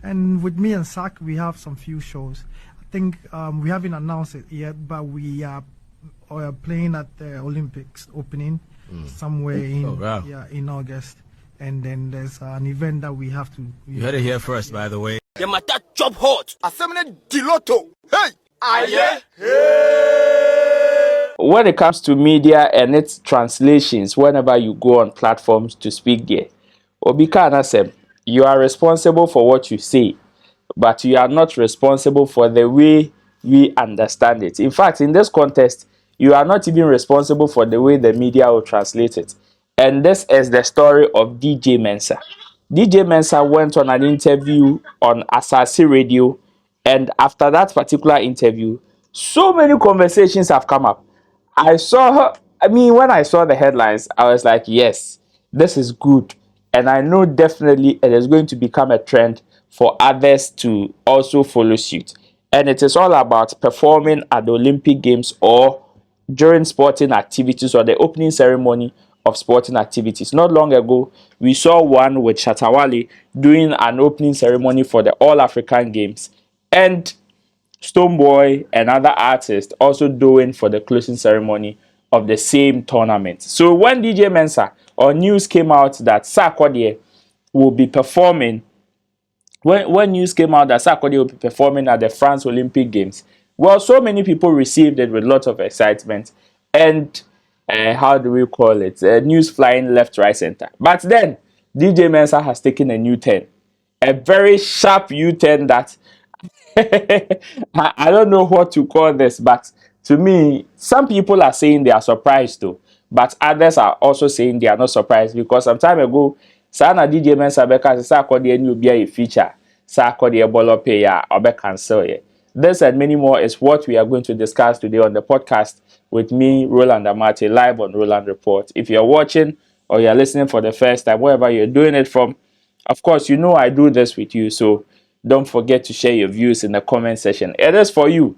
And with me and Saga, we have some few shows. I think we haven't announced it yet, but we are playing at the Olympics opening somewhere in August. And then there's an event that we have to. You heard it here first, by the way. The matter job hot. Assembly Diloto. Hey! Aye! When it comes to media and its translations, whenever you go on platforms to speak there, Obika Anasem, you are responsible for what you say, but you are not responsible for the way we understand it. In fact, in this contest, you are not even responsible for the way the media will translate it. And this is the story of DJ Mensah. DJ Mensah went on an interview on Asase Radio, and after that particular interview, so many conversations have come up. When I saw the headlines, I was like, yes, this is good. And I know definitely it is going to become a trend for others to also follow suit. And it is all about performing at the Olympic Games or during sporting activities or the opening ceremony of sporting activities. Not long ago, we saw one with Shatawale doing an opening ceremony for the All-African Games, and Stonebwoy and other artists also doing for the closing ceremony of the same tournament. So when DJ Mensah or news came out that Sarkodie will be performing, when news came out that Sarkodie will be performing at the France Olympic Games, well, so many people received it with lots of excitement and how do we call it? News flying left, right, center. But then DJ Mensah has taken a new turn, a very sharp U-turn that I don't know what to call this, but to me, some people are saying they are surprised though, but others are also saying they are not surprised because some time ago, Sana DJ Mensah beka Sarkodie new be a feature, Sarkodie bolo pay ya or cancel ye. This and many more is what we are going to discuss today on the podcast with me, Roland Amartey, live on Roland Reports. If you're watching or you're listening for the first time, wherever you're doing it from, of course, you know I do this with you, so don't forget to share your views in the comment section. It is for you.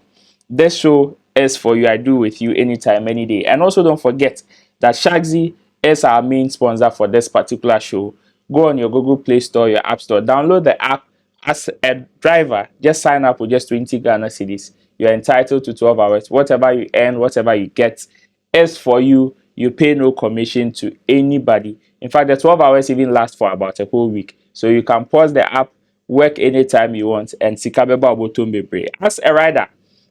This show is for you. I do with you anytime, any day. And also don't forget that Shagzy is our main sponsor for this particular show. Go on your Google Play Store, your App Store, download the app. As a driver, just sign up with just 20 Ghana cedis. You're entitled to 12 hours. Whatever you earn, whatever you get is for you. You pay no commission to anybody. In fact, the 12 hours even last for about a whole week. So you can pause the app, work anytime you want, and sikabeba obotumbebre. As a rider,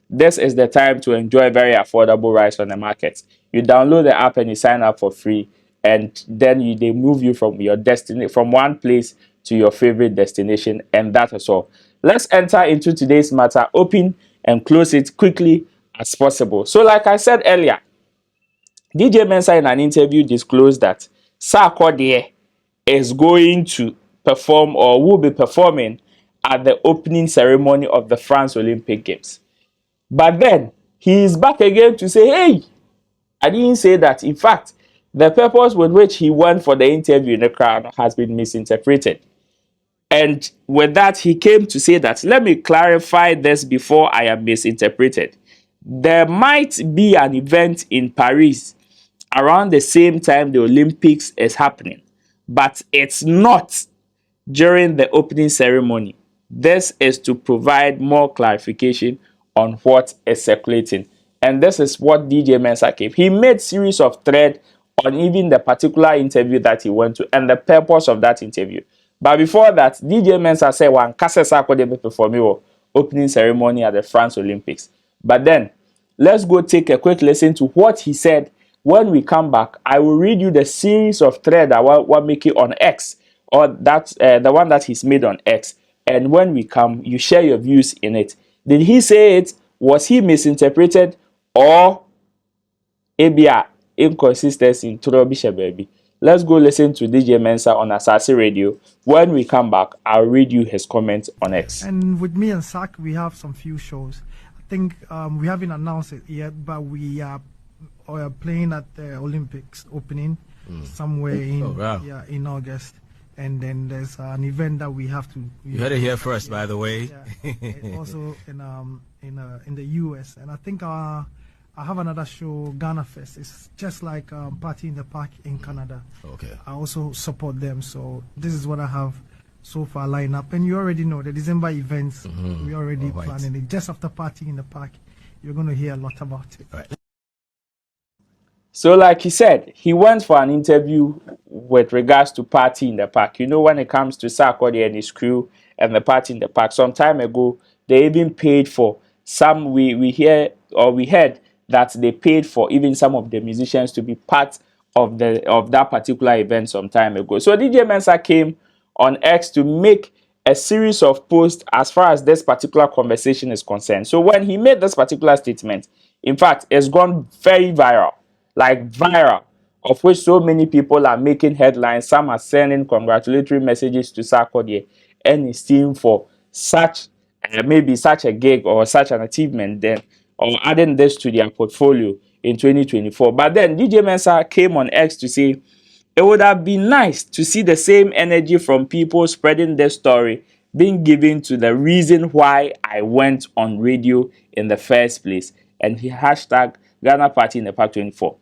this is the time to enjoy very affordable rides on the market. You download the app and you sign up for free, and then they move you from your destiny, from one place to your favorite destination, and that is all. Let's enter into today's matter, open and close it quickly as possible. So like I said earlier, DJ Mensah in an interview disclosed that Sarkodie is going to perform or will be performing at the opening ceremony of the France Olympic Games. But then he is back again to say, hey, I didn't say that. In fact, the purpose with which he went for the interview in the crowd has been misinterpreted. And with that, he came to say that, let me clarify this before I am misinterpreted. There might be an event in Paris around the same time the Olympics is happening, but it's not during the opening ceremony. This is to provide more clarification on what is circulating. And this is what DJ Mensah gave. He made series of thread on even the particular interview that he went to and the purpose of that interview. But before that, DJ Mensah said one Kase Sarkodie performing opening ceremony at the France Olympics. But then, let's go take a quick listen to what he said. When we come back, I will read you the series of thread that we're making on X, or that's the one that he's made on X. And when we come, you share your views in it. Did he say it? Was he misinterpreted? Or ABR inconsistency in Turobisha baby? Let's go listen to DJ Mensah on Asase Radio. When we come back, I'll read you his comments on X. And with me and Saga, we have some few shows. I think we haven't announced it yet, but we are playing at the Olympics opening somewhere in August. And then there's an event that we have to. You heard it here first, by the way. Yeah, also in the US, and I think I have another show, Ghana Fest. It's just like Party in the Park in Canada. Okay. I also support them, so this is what I have so far lineup, and you already know the December events. We already planning it. Just after Party in the Park, you're going to hear a lot about it. Right. So like he said, he went for an interview with regards to Party in the Park. You know, when it comes to Sarkodie and his crew and the Party in the Park, some time ago, they even paid for some, we heard that they paid for even some of the musicians to be part of that particular event some time ago. So DJ Mensah came on X to make a series of posts as far as this particular conversation is concerned. So when he made this particular statement, in fact, it's gone very viral, like viral, of which so many people are making headlines. Some are sending congratulatory messages to Sarkodie and his team for such maybe such a gig or such an achievement, then, or adding this to their portfolio in 2024. But then DJ Mensah came on X to say it would have been nice to see the same energy from people spreading this story being given to the reason why I went on radio in the first place. And he hashtag Ghana Party in the Park 24.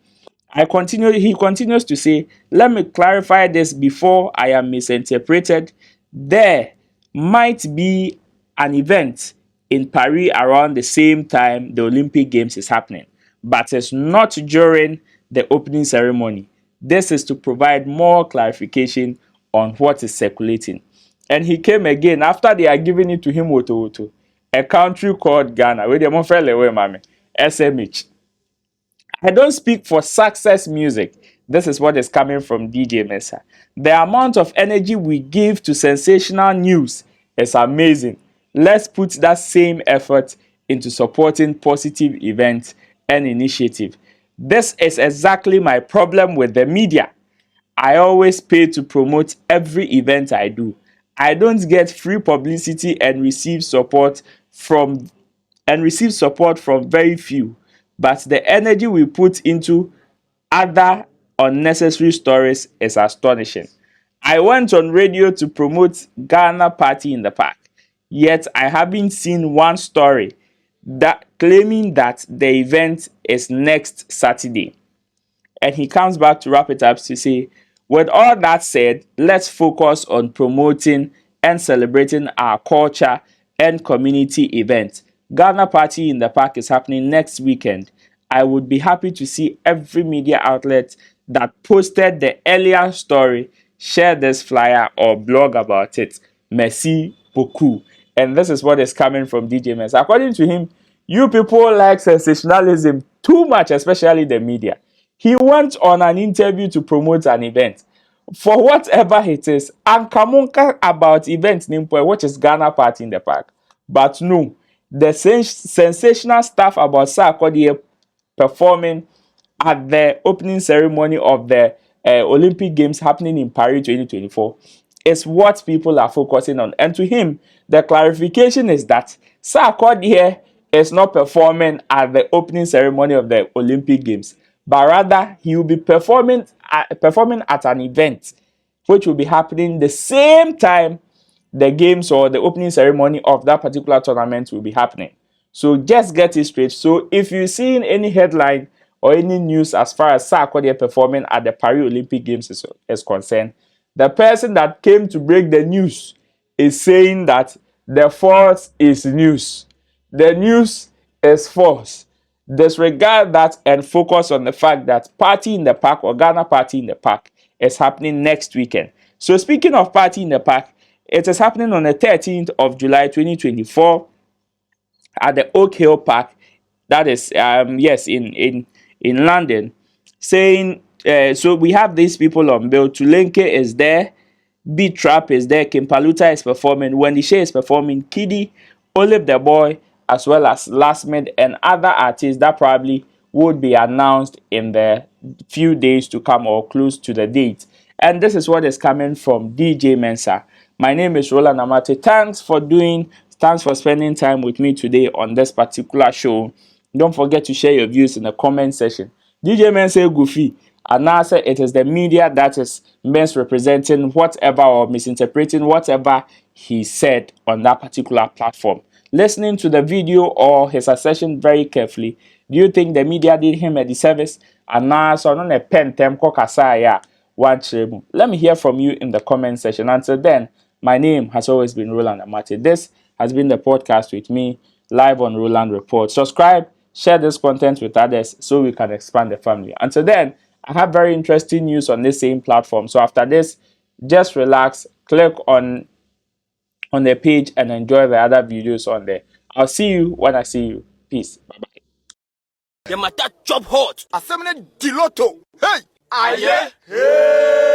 He continues to say, let me clarify this before I am misinterpreted. There might be an event in Paris around the same time the Olympic Games is happening, but it's not during the opening ceremony. This is to provide more clarification on what is circulating. And he came again after they are giving it to him, a country called Ghana, where they SMH. I don't speak for success music. This is what is coming from DJ Mensah. The amount of energy we give to sensational news is amazing. Let's put that same effort into supporting positive events and initiative. This is exactly my problem with the media. I always pay to promote every event I do. I don't get free publicity and receive support from very few. But the energy we put into other unnecessary stories is astonishing. I went on radio to promote Ghana Party in the Park, yet I haven't seen one story that claiming that the event is next Saturday. And he comes back to wrap it up to say, with all that said, let's focus on promoting and celebrating our culture and community events. Ghana Party in the Park is happening next weekend. I would be happy to see every media outlet that posted the earlier story share this flyer or blog about it. Merci beaucoup. And this is what is coming from DJ Mensah. According to him, you people like sensationalism too much, especially the media. He went on an interview to promote an event. For whatever it is, and kamunka about event nimpo, which is Ghana Party in the Park. But no, the sensational stuff about Sarkodie performing at the opening ceremony of the Olympic Games happening in Paris 2024 is what people are focusing on. And to him, the clarification is that Sarkodie is not performing at the opening ceremony of the Olympic Games, but rather he will be performing at an event which will be happening the same time the games or the opening ceremony of that particular tournament will be happening. So just get it straight. So if you're seeing any headline or any news as far as Sarkodie performing at the Paris Olympic Games is concerned, the person that came to break the news is saying that the false is news. The news is false. Disregard that and focus on the fact that Party in the Park or Ghana Party in the Park is happening next weekend. So speaking of Party in the Park, it is happening on the 13th of July 2024 at the Oak Hill Park. That is, in London. Saying, so we have these people on bill. Tulenke is there. Beat Trap is there. Kimpaluta is performing. Wendy Shea is performing. Kiddy, Olive the Boy, as well as Last Mid and other artists that probably would be announced in the few days to come or close to the date. And this is what is coming from DJ Mensah. My name is Roland Amartey. Thanks for spending time with me today on this particular show. Don't forget to share your views in the comment section. DJ Mensah Goofy, and now say it is the media that is misrepresenting whatever or misinterpreting whatever he said on that particular platform. Listening to the video or his assertion very carefully, do you think the media did him a disservice? And now so on a pen tem kokasaya. Let me hear from you in the comment section. Until then, My name has always been Roland Amartey. This has been the podcast with me, live on Roland Reports. Subscribe, share this content with others so we can expand the family. Until then, I have very interesting news on this same platform. So after this, just relax, click on the page and enjoy the other videos on there. I'll see you when I see you. Peace. Bye-bye. The matter job hot. Assembly Diloto. Hey! Aye! Hey!